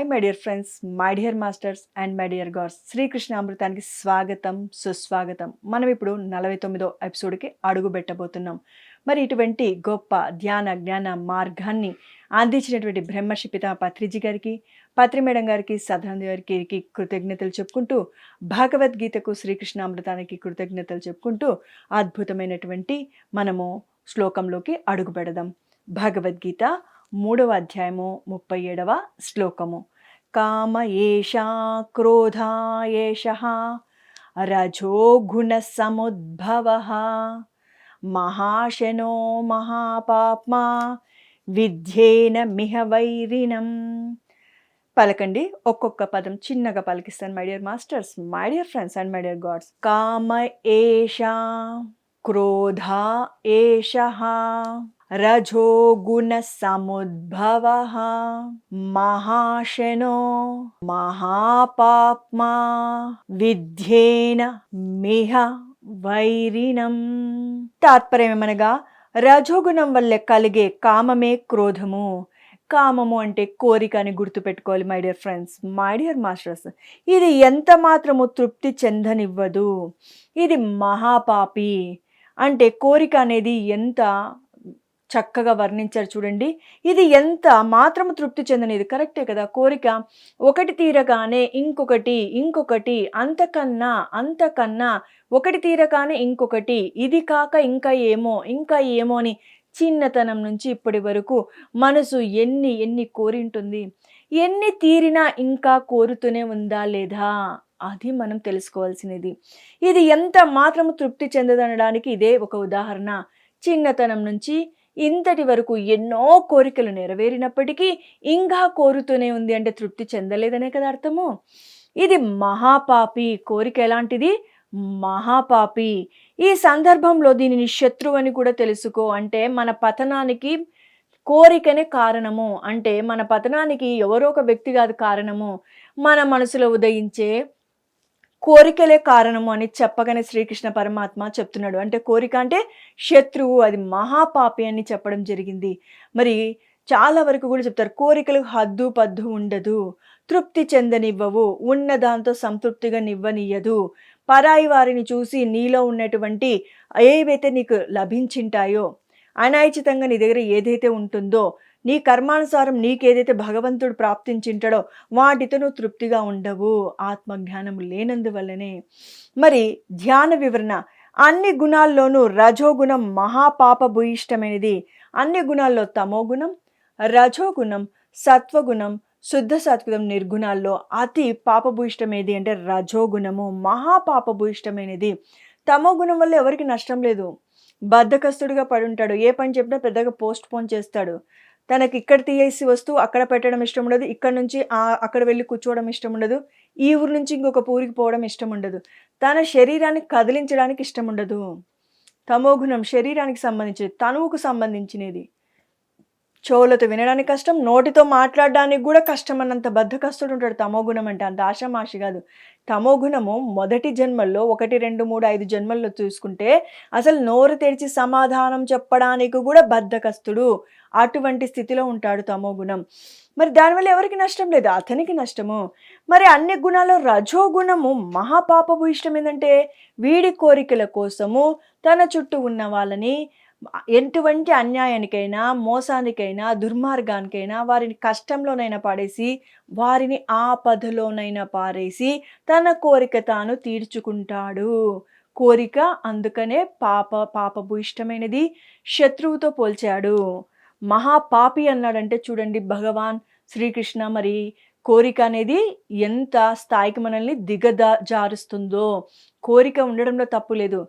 My dear friends, my dear masters and my dear gods. Srikrishna అమృతానికి స్వాగతం, సుస్వాగతం. మనం ఇప్పుడు 49వ ఎపిసోడ్కి అడుగు పెట్టబోతున్నాం. మరి ఇటువంటి గొప్ప ధ్యాన జ్ఞాన మార్గాన్ని అందించినటువంటి బ్రహ్మర్షి పితా పత్రిజీ గారికి, పత్రి మేడం గారికి, సదానంద గారికి కృతజ్ఞతలు చెప్పుకుంటూ, భగవద్గీతకు శ్రీకృష్ణ అమృతానికి కృతజ్ఞతలు చెప్పుకుంటూ అద్భుతమైనటువంటి మనము శ్లోకంలోకి అడుగు పెడదాం. భగవద్గీత 3వ అధ్యాయము 37వ శ్లోకము. కామ ఏషా క్రోధ ఏషః రజో గుణ సముద్భవః మహాశనో మహాపాప్మా విద్యేన మిహ వైరిణం. పలకండి, ఒక్కొక్క పదం చిన్నగా పలికిస్తాను. My dear masters, my dear friends and my dear gods. కామ ఏషా క్రోధ ఏషః రజో గుణ సముద్భవః మహాశనో మహాపాప్మా విద్యేన మిహ వైరిణం. తాత్పర్యమనగా రజోగుణం వల్ల కలిగే కామమే క్రోధము. కామము అంటే కోరిక అని గుర్తుపెట్టుకోవాలి my dear friends, my dear masters. ఇది ఎంత మాత్రము తృప్తి చెందనివ్వదు. ఇది మహాపాపి. అంటే కోరిక అనేది ఎంత చక్కగా వర్ణించారు చూడండి. ఇది ఎంత మాత్రము తృప్తి చెందనిది. కరెక్టే కదా. కోరిక ఒకటి తీరగానే ఇంకొకటి అంతకన్నా ఒకటి తీరగానే ఇంకొకటి, ఇది కాక ఇంకా ఏమో అని చిన్నతనం నుంచి ఇప్పటి వరకు మనసు ఎన్ని కోరింటుంది. ఎన్ని తీరినా ఇంకా కోరుతూనే ఉందా లేదా, అది మనం తెలుసుకోవాల్సినది. ఇది ఎంత మాత్రము తృప్తి చెందదనడానికి ఇదే ఒక ఉదాహరణ. చిన్నతనం నుంచి ఇంతటి వరకు ఎన్నో కోరికలు నెరవేరినప్పటికీ ఇంకా కోరుతూనే ఉంది అంటే తృప్తి చెందలేదనే కదా అర్థము. ఇది మహాపాపి. కోరిక ఎలాంటిది? మహాపాపి. ఈ సందర్భంలో దీనిని శత్రువు అని కూడా తెలుసుకో. అంటే మన పతనానికి కోరికనే కారణము. అంటే మన పతనానికి ఎవరో ఒక వ్యక్తి కాదు కారణము, మన మనసులో ఉదయించే కోరికలే కారణము అని చెప్పగానే శ్రీకృష్ణ పరమాత్మ చెప్తున్నాడు. అంటే కోరిక అంటే శత్రువు, అది మహాపాపి అని చెప్పడం జరిగింది. మరి చాలా వరకు కూడా చెప్తారు, కోరికలు హద్దు పద్దు ఉండదు, తృప్తి చెందనివ్వవు, ఉన్న దాంతో సంతృప్తిగా నివ్వనియ్యదు. పరాయి వారిని చూసి నీలో ఉన్నటువంటి ఏవైతే నీకు లభించింటాయో, అనాయచితంగా నీ దగ్గర ఏదైతే ఉంటుందో, నీ కర్మానుసారం నీకేదైతే భగవంతుడు ప్రాప్తించింటాడో వాటితో నువ్వు తృప్తిగా ఉండవు, ఆత్మజ్ఞానం లేనందువల్లనే. మరి ధ్యాన వివరణ. అన్ని గుణాల్లోనూ రజోగుణం మహాపాపభూయిష్టమైనది. అన్ని గుణాల్లో తమోగుణం, రజోగుణం, సత్వగుణం, శుద్ధ సత్వగుణం, నిర్గుణాల్లో అతి పాపభూయిష్టమేది అంటే రజోగుణము, మహాపాపభూయిష్టమైనది. తమోగుణం వల్ల ఎవరికి నష్టం లేదు. బద్ధకస్తుడిగా పడుంటాడు, ఏ పని చెప్పినా పెద్దగా పోస్ట్ పోన్ చేస్తాడు. తనకి ఇక్కడ తీసేసి వస్తూ అక్కడ పెట్టడం ఇష్టం ఉండదు, ఇక్కడ నుంచి అక్కడ వెళ్ళి కూర్చోవడం ఇష్టం ఉండదు, ఈ ఊరు నుంచి ఇంకొక ఊరికి పోవడం ఇష్టం ఉండదు, తన శరీరాన్ని కదిలించడానికి ఇష్టం ఉండదు. తమోగుణం శరీరానికి సంబంధించినది, తనువుకు సంబంధించినది. చెవులతో వినడానికి కష్టం, నోటితో మాట్లాడడానికి కూడా కష్టం అన్నంత బద్ధకస్తుడు ఉంటాడు తమోగుణం అంటే. అంత ఆషామాషి కాదు. తమోగుణము మొదటి జన్మల్లో 1, 2, 3, 5 జన్మల్లో చూసుకుంటే అసలు నోరు తెరిచి సమాధానం చెప్పడానికి కూడా బద్ధకస్తుడు. అటువంటి స్థితిలో ఉంటాడు తమోగుణం. మరి దానివల్ల ఎవరికి నష్టం లేదు, అతనికి నష్టము. మరి అన్ని గుణాల్లో రజోగుణము మహాపాపభూయిష్టం. ఏంటంటే వీడి కోరికల కోసము తన చుట్టూ ఉన్న వాళ్ళని ఎటువంటి అన్యాయానికైనా, మోసానికైనా, దుర్మార్గానికైనా, వారిని కష్టంలోనైనా పడేసి, వారిని ఆపదలోనైనా పారేసి తన కోరిక తాను తీర్చుకుంటాడు. కోరిక అందుకనే పాపభూయిష్టమైనది, శత్రువుతో పోల్చాడు. మహాపాపి అన్నాడంటే చూడండి భగవాన్ శ్రీకృష్ణ. మరి కోరిక అనేది ఎంత స్థాయికి మనల్ని దిగజారుస్తుందో. కోరిక ఉండడంలో తప్పు లేదు,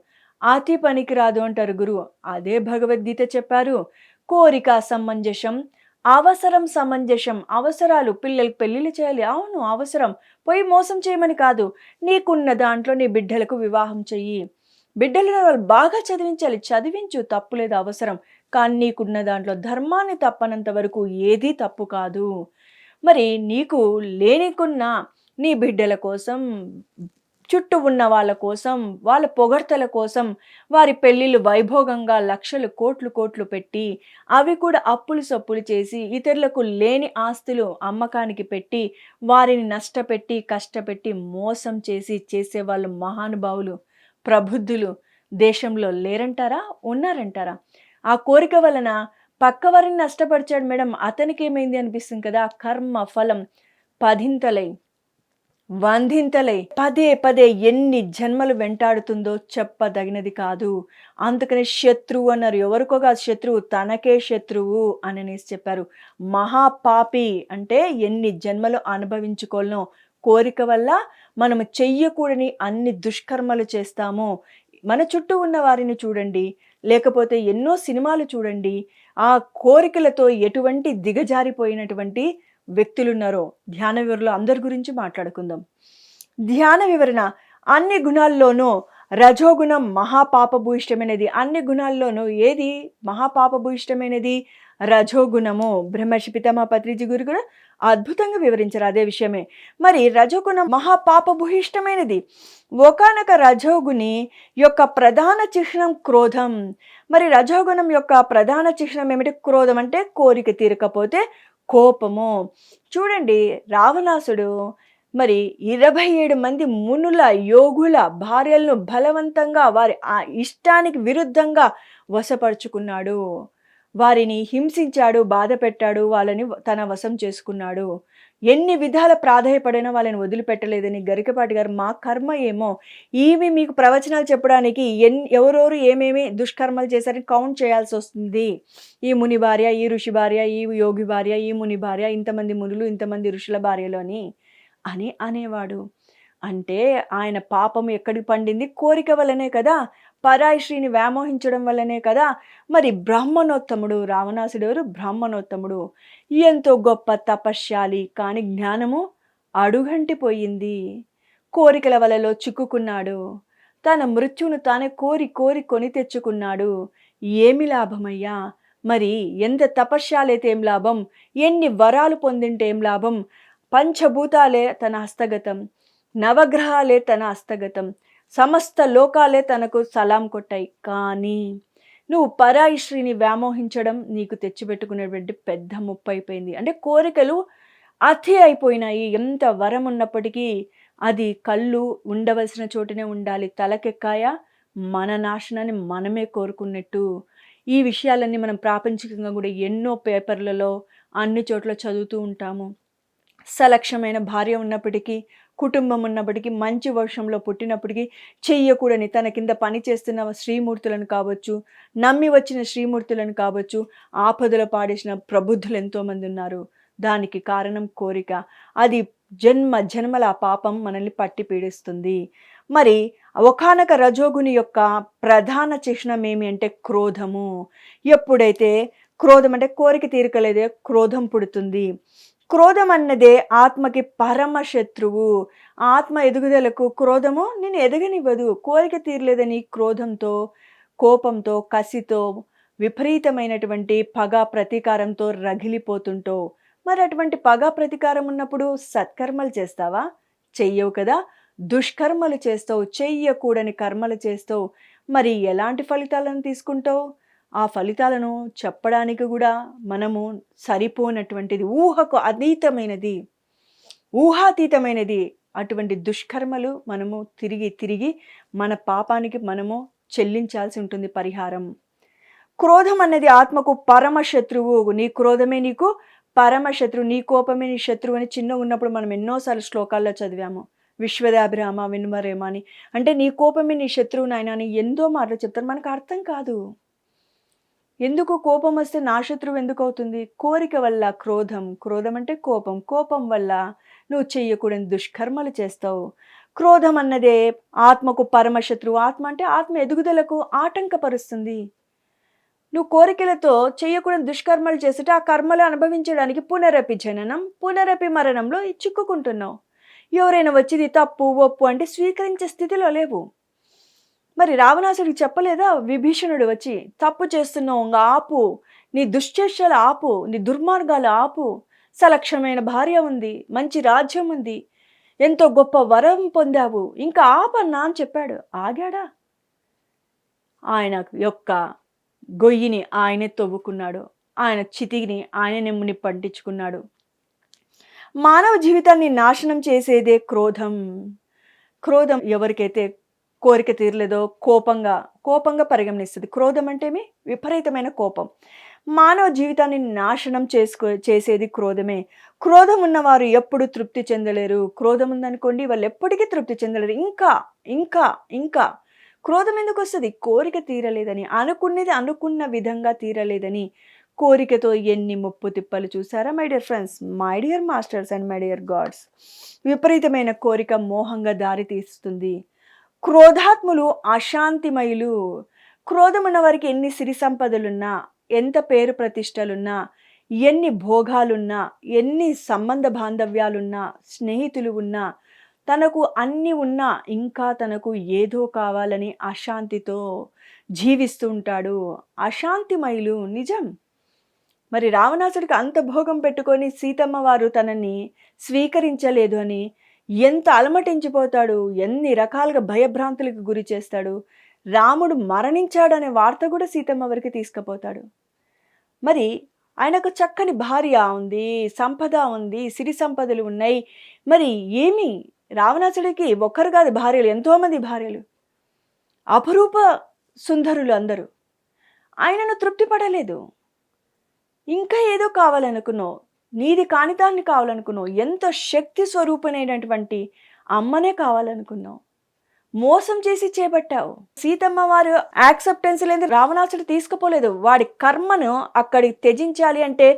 అతి పనికి రాదు అంటారు గురువు. అదే భగవద్గీత చెప్పారు. కోరిక సమంజసం, అవసరం సమంజసం. అవసరాలు, పిల్లలకి పెళ్ళిళ్ళు చేయాలి, అవును అవసరం. పోయి మోసం చేయమని కాదు, నీకున్న దాంట్లో నీ బిడ్డలకు వివాహం చెయ్యి, బిడ్డలను వాళ్ళు బాగా చదివించాలి, చదివించు, తప్పులేదు, అవసరం. కానీ నీకున్న దాంట్లో ధర్మాన్ని తప్పనంత వరకు ఏదీ తప్పు కాదు. మరి నీకు లేనికున్న నీ బిడ్డల కోసం చుట్టూ ఉన్న వాళ్ళ కోసం, వాళ్ళ పొగడ్తల కోసం వారి పెళ్ళిళ్ళు వైభోగంగా లక్షలు, కోట్లు కోట్లు పెట్టి, అవి కూడా అప్పులు సప్పులు చేసి, ఇతరులకు లేని ఆస్తులు అమ్మకానికి పెట్టి, వారిని నష్టపెట్టి, కష్టపెట్టి, మోసం చేసి చేసేవాళ్ళు మహానుభావులు, ప్రబుద్ధులు దేశంలో లేరంటారా? ఉన్నారంటారా? ఆ కోరిక వలన పక్కవారిని నష్టపరిచాడు మేడం, అతనికేమైంది అనిపిస్తుంది కదా! కర్మ ఫలం పదింతలై వంధింతలై పదే పదే ఎన్ని జన్మలు వెంటాడుతుందో చెప్పదగినది కాదు. అందుకని శత్రువు అన్నారు. ఎవరికో కాదు శత్రువు, తనకే శత్రువు అననేసి చెప్పారు. మహాపాపి అంటే ఎన్ని జన్మలు అనుభవించుకోవాలనో, కోరిక వల్ల మనము చెయ్యకూడని అన్ని దుష్కర్మలు చేస్తాము. మన చుట్టూ ఉన్న వారిని చూడండి, లేకపోతే ఎన్నో సినిమాలు చూడండి. ఆ కోరికలతో ఎటువంటి దిగజారిపోయినటువంటి వ్యక్తులున్నారో, ధ్యాన వివరణలో అందరి గురించి మాట్లాడుకుందాం. ధ్యాన వివరణ అన్ని గుణాల్లోనూ రజోగుణం మహాపాపభూయిష్టమైనది. అన్ని గుణాల్లోనూ ఏది మహాపాపభూయిష్టమైనది? రజోగుణము. బ్రహ్మర్షి పితామహ పత్రిజీ గురు కూడా అద్భుతంగా వివరించారు అదే విషయమే. మరి రజోగుణం మహాపాపభూయిష్టమైనది. ఒకానొక రజోగుని యొక్క ప్రధాన చిహ్నం క్రోధం. మరి రజోగుణం యొక్క ప్రధాన చిహ్నం ఏమిటి? క్రోధం అంటే కోరిక తీరకపోతే కోపము. చూడండి, రావణాసుడు మరి 27 మంది మునుల యోగుల భార్యలను బలవంతంగా వారి ఆ ఇష్టానికి విరుద్ధంగా వశపరుచుకున్నాడు. వారిని హింసించాడు, బాధ పెట్టాడు, వాళ్ళని తన వశం చేసుకున్నాడు. ఎన్ని విధాల ప్రాధేయపడినా వాళ్ళని వదిలిపెట్టలేదని గరికపాటి గారు, మా కర్మ ఏమో, ఇవి మీకు ప్రవచనాలు చెప్పడానికి ఎవరెవరు ఏమేమి దుష్కర్మలు చేశారని కౌంట్ చేయాల్సి వస్తుంది. ఈ ముని భార్య, ఈ ఋషి భార్య, ఈ యోగి భార్య, ఈ ముని భార్య, ఇంతమంది మునులు, ఇంతమంది ఋషుల భార్యలోని అని అనేవాడు. అంటే ఆయన పాపం ఎక్కడికి పండింది? కోరిక వల్లనే కదా, పరాయి స్త్రీని వ్యామోహించడం వల్లనే కదా. మరి బ్రాహ్మణోత్తముడు రావణాసుడు ఎవరు? బ్రాహ్మణోత్తముడు, ఎంతో గొప్ప తపశ్శాలి, కానీ జ్ఞానము అడుగంటిపోయింది. కోరికల వలలో చిక్కుకున్నాడు. తన మృత్యువును తానే కోరి కోరి కొని తెచ్చుకున్నాడు. ఏమి లాభమయ్యా? మరి ఎంత తపశ్శాలైతే ఏం లాభం? ఎన్ని వరాలు పొందింటే ఏం లాభం? పంచభూతాలే తన హస్తగతం, నవగ్రహాలే తన హస్తగతం, సమస్త లోకాలే తనకు సలాం కొట్టాయి. కానీ నువ్వు పరాయి స్త్రీని వ్యామోహించడం నీకు తెచ్చిపెట్టుకునేటువంటి పెద్ద ముప్పు అయిపోయింది. అంటే కోరికలు అతి అయిపోయినాయి. ఎంత వరం ఉన్నప్పటికీ అది కళ్ళు ఉండవలసిన చోటనే ఉండాలి. తలకెక్కాయా మన నాశనాన్ని మనమే కోరుకున్నట్టు. ఈ విషయాలన్నీ మనం ప్రాపంచికంగా కూడా ఎన్నో పేపర్లలో అన్ని చోట్ల చదువుతూ ఉంటాము. సలక్షమైన భార్య ఉన్నప్పటికీ, కుటుంబం ఉన్నప్పటికీ, మంచి వర్షంలో పుట్టినప్పటికీ చెయ్యకూడని తన కింద పని చేస్తున్న శ్రీమూర్తులను కావచ్చు, నమ్మి వచ్చిన శ్రీమూర్తులను కావచ్చు, ఆపదలో పాడేసిన ప్రబుద్ధులు ఎంతోమంది ఉన్నారు. దానికి కారణం కోరిక. అది జన్మ జన్మల ఆ పాపం మనల్ని పట్టి పీడిస్తుంది. మరి ఒకానొక రజోగుని యొక్క ప్రధాన చిహ్నం ఏమి అంటే క్రోధము. ఎప్పుడైతే క్రోధం అంటే కోరిక తీరకలేదే క్రోధం పుడుతుంది. క్రోధం అన్నదే ఆత్మకి పరమ శత్రువు. ఆత్మ ఎదుగుదలకు క్రోధము నేను ఎదగనివ్వదు. కోరిక తీరలేదని క్రోధంతో, కోపంతో, కసితో, విపరీతమైనటువంటి పగ ప్రతీకారంతో రగిలిపోతుంటో, మరి అటువంటి పగ ప్రతీకారం ఉన్నప్పుడు సత్కర్మలు చేస్తావా? చెయ్యవు కదా. దుష్కర్మలు చేస్తావు, చెయ్యకూడని కర్మలు చేస్తావు. మరి ఎలాంటి ఫలితాలను తీసుకుంటావు? ఆ ఫలితాలను చెప్పడానికి కూడా మనము సరిపోనటువంటిది, ఊహకు అతీతమైనది, ఊహాతీతమైనది అటువంటి దుష్కర్మలు మనము తిరిగి తిరిగి మన పాపానికి మనము చెల్లించాల్సి ఉంటుంది పరిహారం. క్రోధం అనేది ఆత్మకు పరమ శత్రువు. నీ క్రోధమే నీకు పరమ శత్రువు, నీ కోపమే నీ శత్రువు అని చిన్నగా ఉన్నప్పుడు మనం ఎన్నోసార్లు శ్లోకాల్లో చదివాము. విశ్వదాభిరామ వినుమరేమ అని. అంటే నీ కోపమే నీ శత్రువు నాయన అని ఎంతో మాటలు చెప్తారు. మనకు అర్థం కాదు. ఎందుకు కోపం వస్తే నా శత్రువు ఎందుకు అవుతుంది? కోరిక వల్ల క్రోధం, క్రోధం అంటే కోపం, కోపం వల్ల నువ్వు చెయ్యకూడని దుష్కర్మలు చేస్తావు. క్రోధం అన్నదే ఆత్మకు పరమశత్రువు. ఆత్మ అంటే ఆత్మ ఎదుగుదలకు ఆటంకపరుస్తుంది. నువ్వు కోరికలతో చెయ్యకూడని దుష్కర్మలు చేస్తుంటే ఆ కర్మలు అనుభవించడానికి పునరపి జననం, పునరపి మరణంలో చిక్కుకుంటున్నావు. ఎవరైనా వచ్చింది తప్పు ఒప్పు అంటే స్వీకరించే స్థితిలో లేవు. మరి రావణాసుడికి చెప్పలేదా విభీషణుడు వచ్చి, తప్పు చేస్తున్నావు, ఇంకా ఆపు, నీ దుశ్చేష్టలు ఆపు, నీ దుర్మార్గాలు ఆపు, సలక్షమైన భార్య ఉంది, మంచి రాజ్యం ఉంది, ఎంతో గొప్ప వరం పొందావు, ఇంకా ఆపన్నా అని చెప్పాడు. ఆగాడా? ఆయన యొక్క గొయ్యిని ఆయనే తవ్వుకున్నాడు. ఆయన చితిని ఆయననే పట్టించుకున్నాడు. మానవ జీవితాన్ని నాశనం చేసేదే క్రోధం. క్రోధం ఎవరికైతే కోరిక తీరలేదో కోపంగా పరిగణిస్తుంది. క్రోధం అంటేమి విపరీతమైన కోపం. మానవ జీవితాన్ని నాశనం చేసేది క్రోధమే. క్రోధం ఉన్నవారు ఎప్పుడు తృప్తి చెందలేరు. క్రోధం ఉందనుకోండి, వాళ్ళు ఎప్పటికీ తృప్తి చెందలేరు. ఇంకా ఇంకా ఇంకా క్రోధం ఎందుకు వస్తుంది? కోరిక తీరలేదని, అనుకున్నది అనుకున్న విధంగా తీరలేదని, కోరికతో ఎన్ని ముప్పు తిప్పలు చూసారా my dear friends, my dear masters and my dear God's. విపరీతమైన కోరిక మోహంగా దారి తీస్తుంది. క్రోధాత్ములు అశాంతిమయులు. క్రోధం ఉన్న వారికి ఎన్ని సిరి సంపదలున్నా, ఎంత పేరు ప్రతిష్టలున్నా, ఎన్ని భోగాలున్నా, ఎన్ని సంబంధ బాంధవ్యాలున్నా, స్నేహితులు ఉన్నా, తనకు అన్నీ ఉన్నా ఇంకా తనకు ఏదో కావాలని అశాంతితో జీవిస్తూ ఉంటాడు. అశాంతిమయులు, నిజం. మరి రావణాసుడికి అంత భోగం పెట్టుకొని సీతమ్మ వారు తనని స్వీకరించలేదు అని ఎంత అలమటించిపోతాడు, ఎన్ని రకాలుగా భయభ్రాంతులకు గురి చేస్తాడు. రాముడు మరణించాడనే వార్త కూడా సీతమ్మ వారికి తీసుకుపోతాడు. మరి ఆయనకు చక్కని భార్య ఉంది, సంపద ఉంది, సిరి సంపదలు ఉన్నాయి. మరి ఏమి రావణాసుడికి ఒక్కరు కాదు భార్యలు, ఎంతోమంది భార్యలు, అపరూప సుందరులు అందరూ. ఆయనను తృప్తి పడలేదు. ఇంకా ఏదో కావాలనుకున్నావు, నీది కానిదాన్ని కావాలనుకున్నావు, ఎంతో శక్తి స్వరూపమైనటువంటి అమ్మనే కావాలనుకున్నావు, మోసం చేసి చేపట్టావు. సీతమ్మ వారు యాక్సెప్టెన్స్ లేదు, రావణాసుడు తీసుకుపోలేదు. వాడి కర్మను అక్కడికి త్యజించాలి అంటే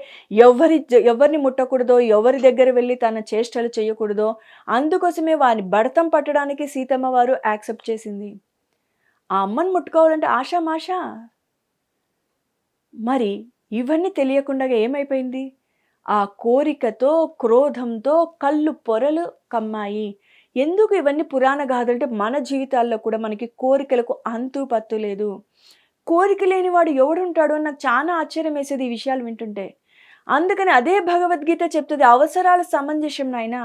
ఎవరిని ముట్టకూడదో, ఎవరి దగ్గర వెళ్ళి తన చేష్టలు చేయకూడదో, అందుకోసమే వాడిని భడతం పట్టడానికి సీతమ్మ వారు యాక్సెప్ట్ చేసింది. ఆ అమ్మను ముట్టుకోవాలంటే ఆషామాష. మరి ఇవన్నీ తెలియకుండా ఏమైపోయింది? ఆ కోరికతో, క్రోధంతో కళ్ళు పొరలు కమ్మాయి. ఎందుకు ఇవన్నీ పురాణ గాథలు అంటే, మన జీవితాల్లో కూడా మనకి కోరికలకు అంతు పత్తు లేదు. కోరిక లేనివాడు ఎవడుంటాడు అని నాకు చాలా ఆశ్చర్యం వేసేది ఈ విషయాలు వింటుంటే. అందుకని అదే భగవద్గీత చెప్తుంది, అవసరాల సమంజసం నాయనా.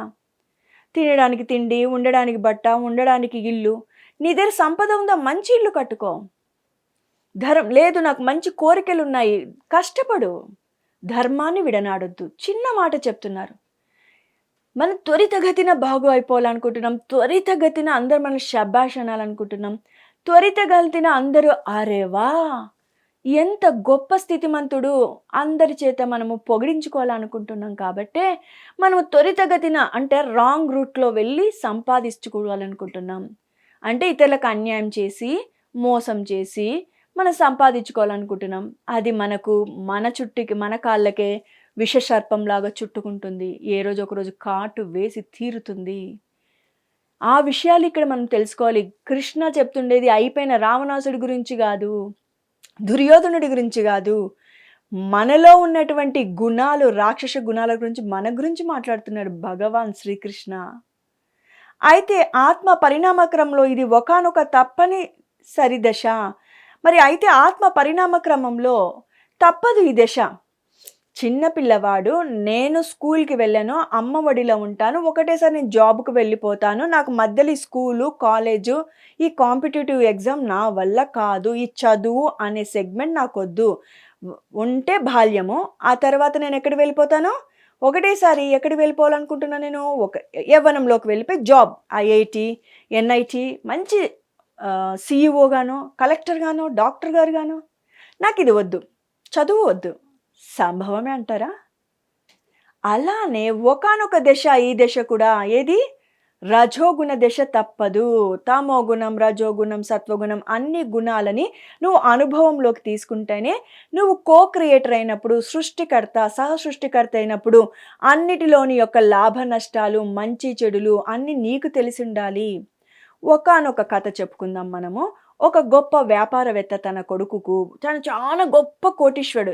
తినడానికి తిండి, ఉండడానికి బట్ట, ఉండడానికి ఇల్లు. నీ దగ్గర సంపద ఉందా, మంచి ఇల్లు కట్టుకో. లేదు నాకు మంచి కోరికలు ఉన్నాయి, కష్టపడు. ధర్మాన్ని విడనాడొద్దు. చిన్న మాట చెప్తున్నారు. మనం త్వరితగతిన బాగు అయిపోవాలనుకుంటున్నాం, త్వరితగతిన అందరూ మనం శబాష్ అనాలనుకుంటున్నాం, త్వరితగతిన అందరూ అరేవా ఎంత గొప్ప స్థితిమంతుడు అందరి చేత మనము పొగిడించుకోవాలనుకుంటున్నాం. కాబట్టే మనము త్వరితగతిన అంటే రాంగ్ రూట్లో వెళ్ళి సంపాదించుకోవాలనుకుంటున్నాం. అంటే ఇతరులకు అన్యాయం చేసి, మోసం చేసి మనం సంపాదించుకోవాలనుకుంటున్నాం. అది మనకు మన చుట్టుకి, మన కాళ్ళకే విషసర్పంలాగా చుట్టుకుంటుంది. ఏ రోజు ఒకరోజు కాటు వేసి తీరుతుంది. ఆ విషయాలు ఇక్కడ మనం తెలుసుకోవాలి. కృష్ణ చెప్తుండేది అయిపోయిన రావణాసుడి గురించి కాదు, దుర్యోధనుడి గురించి కాదు, మనలో ఉన్నటువంటి గుణాలు, రాక్షస గుణాల గురించి, మన గురించి మాట్లాడుతున్నాడు భగవాన్ శ్రీకృష్ణ. అయితే ఆత్మ పరిణామక్రమంలో ఇది ఒకానొక తప్పని సరిదశ. మరి అయితే ఆత్మ పరిణామక్రమంలో తప్పదు ఈ దశ. చిన్నపిల్లవాడు, నేను స్కూల్కి వెళ్ళాను, అమ్మ ఒడిలో ఉంటాను, ఒకటేసారి నేను జాబ్కి వెళ్ళిపోతాను, నాకు మధ్యలో ఈ స్కూలు, కాలేజు, ఈ కాంపిటేటివ్ ఎగ్జామ్ నా వల్ల కాదు, ఈ చదువు అనే సెగ్మెంట్ నాకు వద్దు. ఉంటే బాల్యము, ఆ తర్వాత నేను ఎక్కడికి వెళ్ళిపోతాను, ఒకటేసారి ఎక్కడికి వెళ్ళిపోవాలనుకుంటున్నాను నేను, ఒక యవ్వనంలోకి వెళ్ళిపోయి జాబ్, ఐఐటి, ఎన్ఐటి, మంచి సిఇఓగానో, కలెక్టర్గానో, డాక్టర్ గారుగానో. నాకు ఇది వద్దు, చదువు వద్దు. సంభవమే అంటారా? అలానే ఒకానొక దశ, ఈ దశ కూడా ఏది, రజోగుణ దశ తప్పదు. తమోగుణం, రజోగుణం, సత్వగుణం అన్ని గుణాలని నువ్వు అనుభవంలోకి తీసుకుంటేనే నువ్వు క్రియేటర్ అయినప్పుడు, సృష్టికర్త, సహసృష్టికర్త అయినప్పుడు అన్నిటిలోని యొక్క లాభ నష్టాలు, మంచి చెడులు అన్నీ నీకు తెలిసి ఉండాలి. ఒకానొక కథ చెప్పుకుందాం మనము. ఒక గొప్ప వ్యాపారవేత్త తన కొడుకుకు, తను చాలా గొప్ప కోటీశ్వరుడు,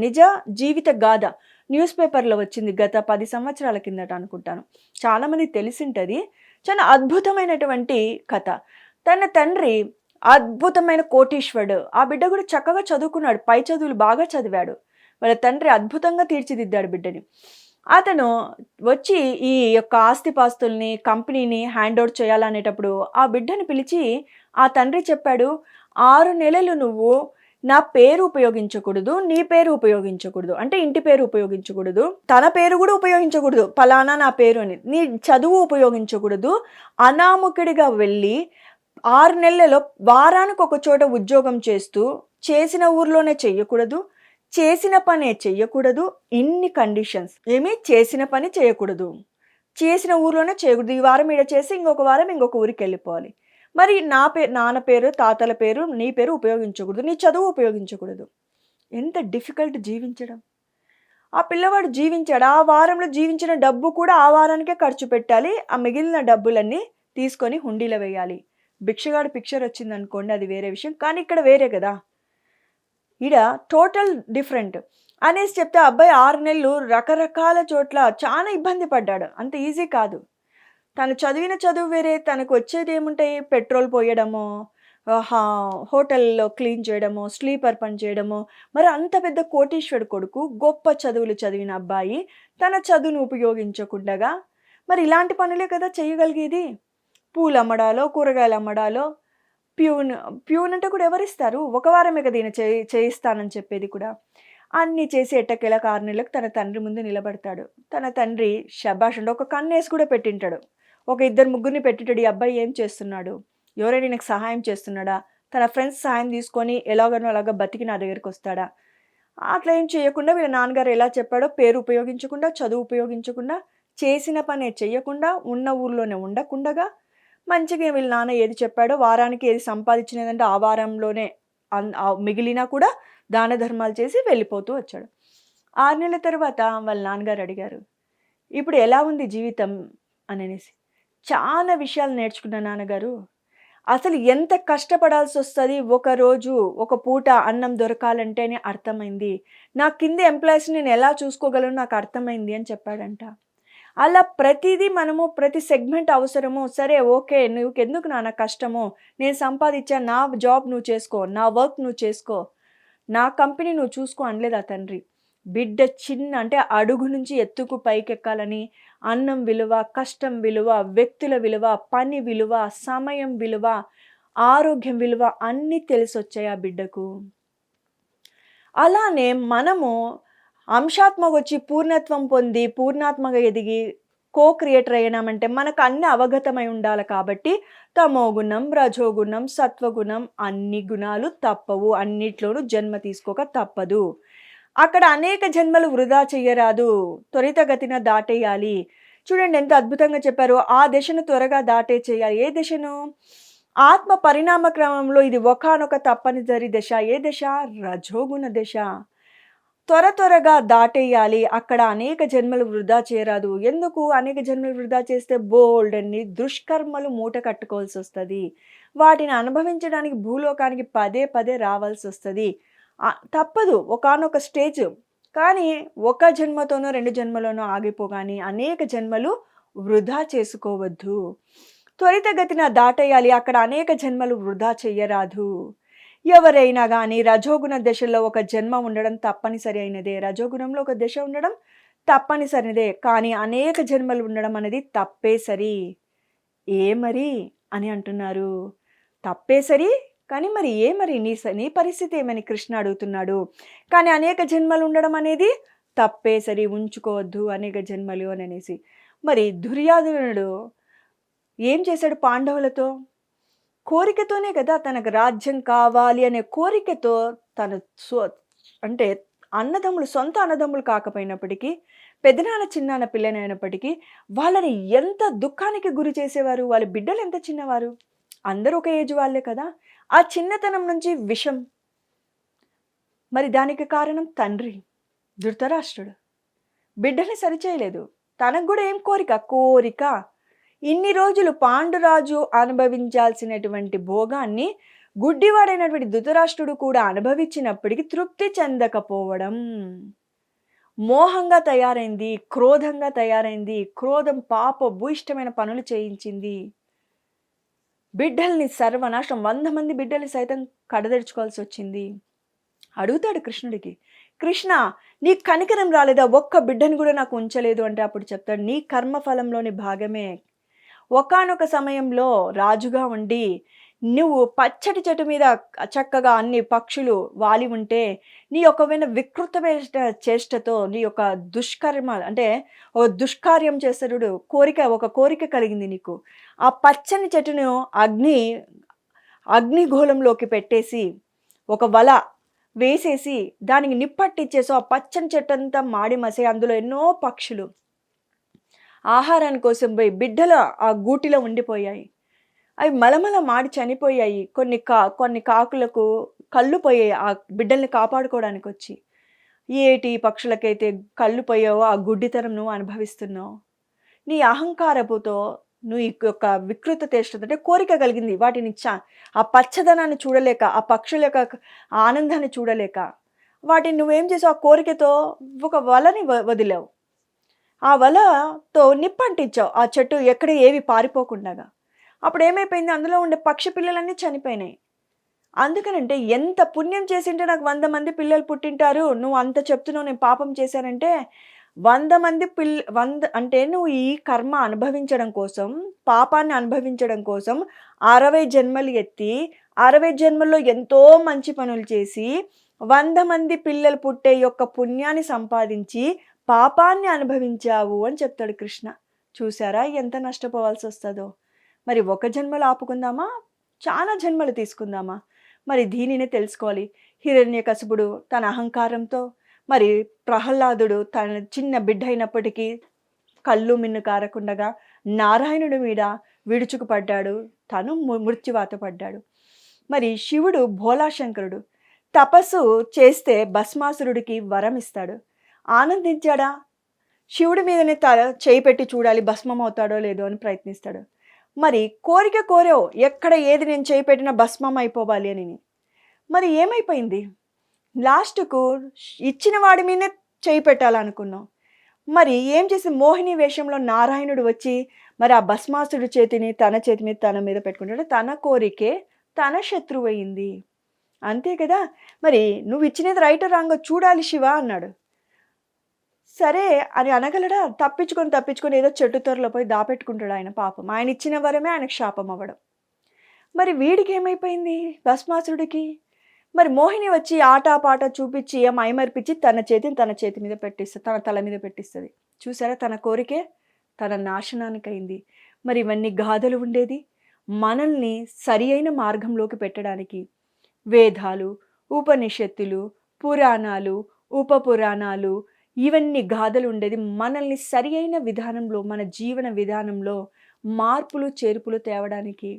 నిజ జీవిత గాథ న్యూస్ పేపర్లో వచ్చింది గత 10 సంవత్సరాల కిందట అనుకుంటాను. చాలామంది తెలిసింటుంది. చాలా అద్భుతమైనటువంటి కథ. తన తండ్రి అద్భుతమైన కోటీశ్వరుడు, ఆ బిడ్డ కూడా చక్కగా చదువుకున్నాడు, పై చదువులు బాగా చదివాడు. వాళ్ళ తండ్రి అద్భుతంగా తీర్చిదిద్దాడు బిడ్డని. అతను వచ్చి ఈ యొక్క ఆస్తిపాస్తుల్ని, కంపెనీని హ్యాండ్ ఓవర్ చేయాలనేటప్పుడు ఆ బిడ్డని పిలిచి ఆ తండ్రి చెప్పాడు, "6 నెలలు నువ్వు నా పేరు ఉపయోగించకూడదు. నీ పేరు ఉపయోగించకూడదు. అంటే ఇంటి పేరు ఉపయోగించకూడదు. తన పేరు గూడా ఉపయోగించకూడదు. పలానా నా పేరు అని. నీ చదువు ఉపయోగించకూడదు. అనామకుడిగా వెళ్ళి 6 నెలలలో వారానికి ఒక చోట ఉద్యోగం చేస్తూ, చేసిన ఊర్లోనే చెయ్యకూడదు. చేసిన పనే చెయ్యకూడదు. ఇన్ని కండిషన్స్. ఏమి చేసిన పని చేయకూడదు. చేసిన ఊర్లోనే చేయకూడదు. ఈ వారం ఈడ చేసి ఇంకొక వారం ఇంకొక ఊరికెళ్ళిపోవాలి. మరి నాన్న పేరు, తాతల పేరు, నీ పేరు ఉపయోగించకూడదు. నీ చదువు ఉపయోగించకూడదు. ఎంత డిఫికల్ట్ జీవించడం. ఆ పిల్లవాడు జీవించాడు. ఆ వారంలో జీవించిన డబ్బు కూడా ఆ వారానికే ఖర్చు పెట్టాలి. ఆ మిగిలిన డబ్బులన్నీ తీసుకొని హుండీలో వేయాలి. భిక్షగాడు పిక్చర్ వచ్చిందనుకోండి అది వేరే విషయం. కానీ ఇక్కడ వేరే గదా! ఈడ టోటల్ డిఫరెంట్. అనేసి చెప్తే ఆ అబ్బాయి 6 నెలలు రకరకాల చోట్ల చాలా ఇబ్బంది పడ్డాడు. అంత ఈజీ కాదు. తను చదివిన చదువు వేరే, తనకు వచ్చేదేముంటాయి పెట్రోల్ పోయడమో, హోటల్‌లో క్లీన్ చేయడమో, స్లీపర్ పని చేయడమో. మరి అంత పెద్ద కోటీశ్వరుడు కొడుకు, గొప్ప చదువులు చదివిన అబ్బాయి తన చదువును ఉపయోగించకుండగా మరి ఇలాంటి పనులే కదా చేయగలిగేది. పూలమ్మడాలో, కూరగాయలమ్మడాలో, ప్యూన్. ప్యూన్ అంటే కూడా ఎవరిస్తారు? ఒక వారమే కదా ఈయన చేయిస్తానని చెప్పేది కూడా. అన్నీ చేసి ఎట్టకేలకు 6 నెలలకు తన తండ్రి ముందు నిలబడతాడు. తన తండ్రి శభాష్ అంటే ఒక కన్నేసి కూడా పెట్టింటాడు. ఒక ఇద్దరు ముగ్గురిని పెట్టింటాడు. ఈ అబ్బాయి ఏం చేస్తున్నాడు? ఎవరైనా ఈయనకు సహాయం చేస్తున్నాడా? తన ఫ్రెండ్స్ సహాయం తీసుకొని ఎలాగనో అలాగా బతికి నా దగ్గరికొస్తాడా? అట్లా ఏం చేయకుండా వీళ్ళ నాన్నగారు ఎలా చెప్పాడో పేరు ఉపయోగించకుండా, చదువు ఉపయోగించకుండా, చేసిన పనే చెయ్యకుండా, ఉన్న ఊర్లోనే ఉండకుండగా మంచిగా వీళ్ళ నాన్న ఏది చెప్పాడో వారానికి ఏది సంపాదించినదంటే ఆ వారంలోనే మిగిలినా కూడా దాన ధర్మాలు చేసి వెళ్ళిపోతూ వచ్చాడు. 6 నెలల తర్వాత వాళ్ళ నాన్నగారు అడిగారు, "ఇప్పుడు ఎలా ఉంది జీవితం?" అననేసి. "చాలా విషయాలు నేర్చుకున్నా నాన్నగారు. అసలు ఎంత కష్టపడాల్సొస్తది ఒకరోజు, ఒక పూట అన్నం దొరకాలంటేనే అర్థమైంది. నా కింద ఎంప్లాయీస్‌ని నేను ఎలా చూసుకోగలనో నాకు అర్థమైంది" అని చెప్పాడంట. అలా ప్రతిదీ మనము ప్రతి సెగ్మెంట్ అవసరము. సరే ఓకే. నీకెందుకు నాన్న కష్టము? నేను సంపాదించాను. నా జాబ్ నువ్వు చేసుకో. నా వర్క్ నువ్వు చేసుకో. నా కంపెనీ నువ్వు చూసుకో అనలేదు ఆ తండ్రి. బిడ్డ చిన్న అంటే అడుగు నుంచి ఎత్తుకు పైకెక్కాలని అన్నం విలువ, కష్టం విలువ, వ్యక్తుల విలువ, పని విలువ, సమయం విలువ, ఆరోగ్యం విలువ అన్నీ తెలిసొచ్చాయి ఆ బిడ్డకు. అలానే మనము అంశాత్మకొచ్చి పూర్ణత్వం పొంది, పూర్ణాత్మగా ఎదిగి, క్రియేటర్ అయ్యామంటే మనకు అన్నీ అవగతమై ఉండాలి కాబట్టి తమోగుణం, రజోగుణం, సత్వగుణం అన్ని గుణాలు తప్పవు. అన్నిట్లోనూ జన్మ తీసుకోక తప్పదు. అక్కడ అనేక జన్మలు వృధా చెయ్యరాదు. త్వరితగతిన దాటేయాలి. చూడండి ఎంత అద్భుతంగా చెప్పారో. ఆ దశను త్వరగా దాటేచేయాలి. ఏ దశను? ఆత్మ పరిణామ క్రమంలో ఇది ఒకానొక తప్పనిసరి దశ. ఏ దశ? రజోగుణ దశ. త్వరగా దాటేయాలి. అక్కడ అనేక జన్మలు వృధా చేయరాదు. ఎందుకు అనేక జన్మలు వృధా చేస్తే బోలెడన్ని దుష్కర్మలు మూట కట్టుకోవాల్సొస్తది. వాటిని అనుభవించడానికి భూలోకానికి పదే పదే రావాల్సొస్తది. తప్పదు ఒకానొక స్టేజ్. కానీ ఒక జన్మతోనో, 2 జన్మలోనో ఆగిపోగాని అనేక జన్మలు వృధా చేసుకోవద్దు. త్వరితగతిన దాటేయాలి. అక్కడ అనేక జన్మలు వృధా చెయ్యరాదు. ఎవరైనా గానీ రజోగుణ దశలో ఒక జన్మ ఉండడం తప్పనిసరి అయినదే. రజోగుణంలో ఒక దశ ఉండడం తప్పనిసరిదే. కానీ అనేక జన్మలు ఉండడం అనేది తప్పే సరి. ఏ మరి అని అంటున్నారు. తప్పే సరి. కానీ మరి ఏ మరి నీ పరిస్థితి ఏమని కృష్ణ అడుగుతున్నాడు. కానీ అనేక జన్మలు ఉండడం అనేది తప్పే సరి. ఉంచుకోవద్దు అనేక జన్మలు అననేసి. మరి దుర్యోధనుడు ఏం చేశాడు పాండవులతో? కోరికతోనే కదా తనకు రాజ్యం కావాలి అనే కోరికతో తను అంటే అన్నదమ్ములు సొంత అన్నదమ్ములు కాకపోయినప్పటికీ పెదనాన్న చిన్నాన్న పిల్లనైనప్పటికీ వాళ్ళని ఎంత దుఃఖానికి గురి చేసేవారు. వాళ్ళ బిడ్డలు ఎంత చిన్నవారు. అందరూ ఒక ఏజ్ వాళ్ళే కదా. ఆ చిన్నతనం నుంచి విషం. మరి దానికి కారణం తండ్రి ధృతరాష్ట్రుడు. బిడ్డల్ని సరిచేయలేదు. తనకు కూడా ఏం కోరిక. ఇన్ని రోజులు పాండురాజు అనుభవించాల్సినటువంటి భోగాన్ని గుడ్డివాడైనటువంటి ధృతరాష్ట్రుడు కూడా అనుభవించినప్పటికీ తృప్తి చెందకపోవడం. మోహంగా తయారైంది, క్రోధంగా తయారైంది. క్రోధం పాపభూయిష్టమైన పనులు చేయించింది. బిడ్డల్ని సర్వనాశనం 100 మంది బిడ్డల్ని సైతం కడదెర్చుకోవాల్సి వచ్చింది. అడుగుతాడు కృష్ణుడికి, కృష్ణ నీ కనికరం రాలేదా, ఒక్క బిడ్డను కూడా నాకు ఉంచలేదు అంటే అప్పుడు చెప్తాడు, నీ కర్మఫలంలోని భాగమే. ఒకానొక సమయంలో రాజుగా ఉండి నువ్వు పచ్చటి చెట్టు మీద చక్కగా అన్ని పక్షులు వాలి ఉంటే నీ ఒకవేళ వికృతమైన చేష్టతో నీ యొక్క దుష్కర్మ అంటే ఓ దుష్కార్యం చేస్తాడు, ఒక కోరిక కలిగింది నీకు. ఆ పచ్చని చెట్టును అగ్నిగోళంలోకి పెట్టేసి ఒక వల వేసేసి దానికి నిప్పట్టిచ్చేసి ఆ పచ్చని చెట్టంతా మాడి మసే అందులో ఎన్నో పక్షులు ఆహారాని కోసం పోయి బిడ్డలు ఆ గూటిలో ఉండిపోయాయి. అవి మలమల మాడి చనిపోయాయి. కొన్ని కాకులకు కళ్ళు పోయాయి ఆ బిడ్డల్ని కాపాడుకోవడానికి వచ్చి. ఏటి పక్షులకైతే కళ్ళు పోయావో ఆ గుడ్డితనం నువ్వు అనుభవిస్తున్నావు. నీ అహంకారపుతో నువ్వు ఈ యొక్క వికృత చేష్టతో అంటే కోరిక కలిగింది వాటిని ఆ పచ్చదనాన్ని చూడలేక, ఆ పక్షుల యొక్క ఆనందాన్ని చూడలేక వాటిని నువ్వేం చేసావు, ఆ కోరికతో ఒక వలని వదిలావు. ఆ వలతో నిప్పంటించావు ఆ చెట్టు ఎక్కడ ఏవి పారిపోకుండాగా. అప్పుడు ఏమైపోయింది, అందులో ఉండే పక్షి పిల్లలన్నీ చనిపోయినాయి. అందుకనంటే ఎంత పుణ్యం చేసింటే నాకు 100 మంది పిల్లలు పుట్టింటారు, నువ్వు అంత చెప్తున్నావు నేను పాపం చేశానంటే 100 మంది అంటే నువ్వు ఈ కర్మ అనుభవించడం కోసం, పాపాన్ని అనుభవించడం కోసం 60 జన్మలు ఎత్తి 60 జన్మల్లో ఎంతో మంచి పనులు చేసి 100 మంది పిల్లలు పుట్టే యొక్క పుణ్యాన్ని సంపాదించి పాపాన్ని అనుభవించావు అని చెప్తాడు కృష్ణ. చూసారా ఎంత నష్టపోవాల్సి వస్తుందో. మరి ఒక జన్మలు ఆపుకుందామా, చాలా జన్మలు తీసుకుందామా? మరి దీనినే తెలుసుకోవాలి. హిరణ్యకశిపుడు తన అహంకారంతో, మరి ప్రహ్లాదుడు తన చిన్న బిడ్డ అయినప్పటికీ కళ్ళు మిన్ను కారకుండగా నారాయణుడి మీద విడుచుకుపడ్డాడు, తను మృత్యువాత పడ్డాడు. మరి శివుడు భోలాశంకరుడు తపస్సు చేస్తే భస్మాసురుడికి వరం ఇస్తాడు. ఆనందించాడా? శివుడి మీదనే చేయి పెట్టి చూడాలి భస్మం అవుతాడో లేదో అని ప్రయత్నిస్తాడు. మరి కోరావు ఎక్కడ ఏది నేను చేయి పెట్టినా భస్మం అయిపోవాలి అని. మరి ఏమైపోయింది? లాస్ట్కు ఇచ్చిన వాడి మీదనే చేయి పెట్టాలనుకున్నాం. మరి ఏం చేసి మోహిని వేషంలో నారాయణుడు వచ్చి మరి ఆ భస్మాసుడి చేతిని తన చేతి మీద తన మీద పెట్టుకుంటాడు. తన కోరికే తన శత్రువు అయింది. అంతే కదా. మరి నువ్వు ఇచ్చినది రైట్ రాంగో చూడాలి శివ అన్నాడు. సరే అని అనగలడా? తప్పించుకొని ఏదో చెట్టు త్వరలో పోయి దాపెట్టుకుంటాడు ఆయన. పాపం ఆయన ఇచ్చిన వరమే ఆయనకు శాపం అవ్వడం. మరి వీడికి ఏమైపోయింది భస్మాసురుడికి? మరి మోహిని వచ్చి ఆటపాట చూపించి మైమర్పించి తన చేతి మీద పెట్టిస్తుంది, తన తల మీద పెట్టిస్తుంది. చూసారా, తన కోరికే తన నాశనానికి అయింది. మరి ఇవన్నీ గాథలు ఉండేది మనల్ని సరి అయిన మార్గంలోకి పెట్టడానికి. వేదాలు, ఉపనిషత్తులు, పురాణాలు, ఉపపురాణాలు ఇవన్నీ గాథలు ఉండేది మనల్ని సరి అయిన విధానంలో, మన జీవన విధానంలో మార్పులు చేర్పులు తేవడానికి.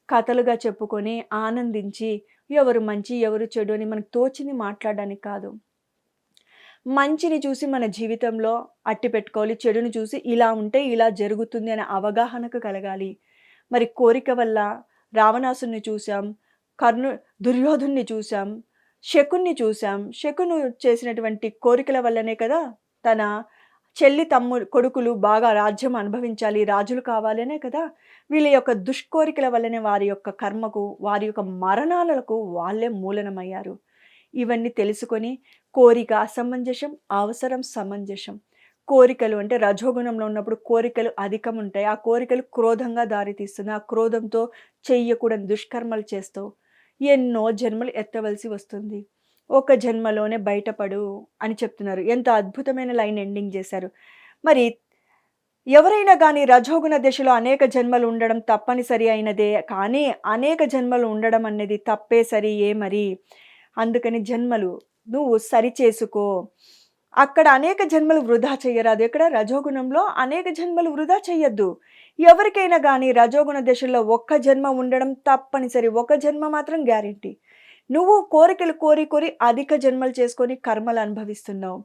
కథలుగా చెప్పుకొని ఆనందించి ఎవరు మంచి ఎవరు చెడు అని మనకు తోచింది మాట్లాడడానికి కాదు. మంచిని చూసి మన జీవితంలో అట్టి పెట్టుకోవాలి, చెడుని చూసి ఇలా ఉంటే ఇలా జరుగుతుంది అనే అవగాహనకు కలగాలి. మరి కోరిక వల్ల రావణాసుని చూసాం, దుర్యోధుని చూసాం, శకుని చూసాం. శకును చేసినటువంటి కోరికల వల్లనే కదా తన చెల్లి కొడుకులు బాగా రాజ్యం అనుభవించాలి, రాజులు కావాలనే కదా. వీళ్ళ యొక్క దుష్కోరికల వల్లనే వారి యొక్క కర్మకు, వారి యొక్క మరణాలకు వాళ్ళే మూలనమయ్యారు. ఇవన్నీ తెలుసుకొని కోరిక అసమంజసం, అవసరం సమంజసం. కోరికలు అంటే రజోగుణంలో ఉన్నప్పుడు కోరికలు అధికం ఉంటాయి. ఆ కోరికలు క్రోధంగా దారితీస్తుంది. ఆ క్రోధంతో చెయ్యకూడని దుష్కర్మలు చేస్తావు, ఎన్నో జన్మలు ఎత్తవలసి వస్తుంది. ఒక జన్మలోనే బయటపడు అని చెప్తున్నారు. ఎంత అద్భుతమైన లైన్ ఎండింగ్ చేశారు. మరి ఎవరైనా కానీ రజోగుణ దశలో అనేక జన్మలు ఉండడం తప్పనిసరి అయినదే, కానీ అనేక జన్మలు ఉండడం అనేది తప్పే సరియే. మరి అందుకని జన్మలు నువ్వు సరి చేసుకో. అక్కడ అనేక జన్మలు వృధా చెయ్యరాదు. ఎక్కడ రజోగుణంలో అనేక జన్మలు వృధా చెయ్యొద్దు. ఎవరికైనా కానీ రజోగుణ దశలో ఒక్క జన్మ ఉండడం తప్పనిసరి. ఒక జన్మ మాత్రం గ్యారెంటీ. నువ్వు కోరికలు కోరి అధిక జన్మలు చేసుకొని కర్మలు అనుభవిస్తున్నావు.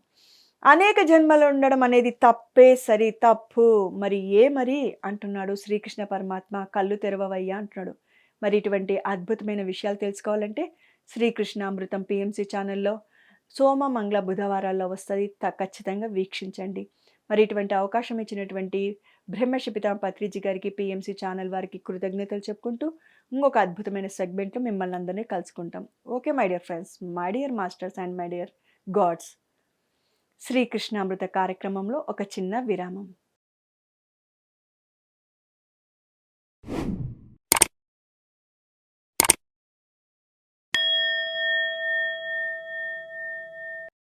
అనేక జన్మలు ఉండడం అనేది తప్పే సరి, తప్పు. మరి అంటున్నాడు శ్రీకృష్ణ పరమాత్మ. కళ్ళు తెరవవయ్యా అంటున్నాడు. మరి ఇటువంటి అద్భుతమైన విషయాలు తెలుసుకోవాలంటే శ్రీకృష్ణామృతం పిఎంసి ఛానల్లో సోమ మంగళ బుధవారాల్లో వస్తుంది. ఖచ్చితంగా వీక్షించండి. మరి ఇటువంటి అవకాశం ఇచ్చినటువంటి బ్రహ్మర్షి పితామహ పత్రిజీ గారికి, పిఎంసి ఛానల్ వారికి కృతజ్ఞతలు చెప్పుకుంటూ ఇంకొక అద్భుతమైన సెగ్మెంట్లో మిమ్మల్ని అందరినీ కలుసుకుంటాం. Okay my dear friends, my dear masters and my dear gods. శ్రీకృష్ణామృత కార్యక్రమంలో ఒక చిన్న విరామం.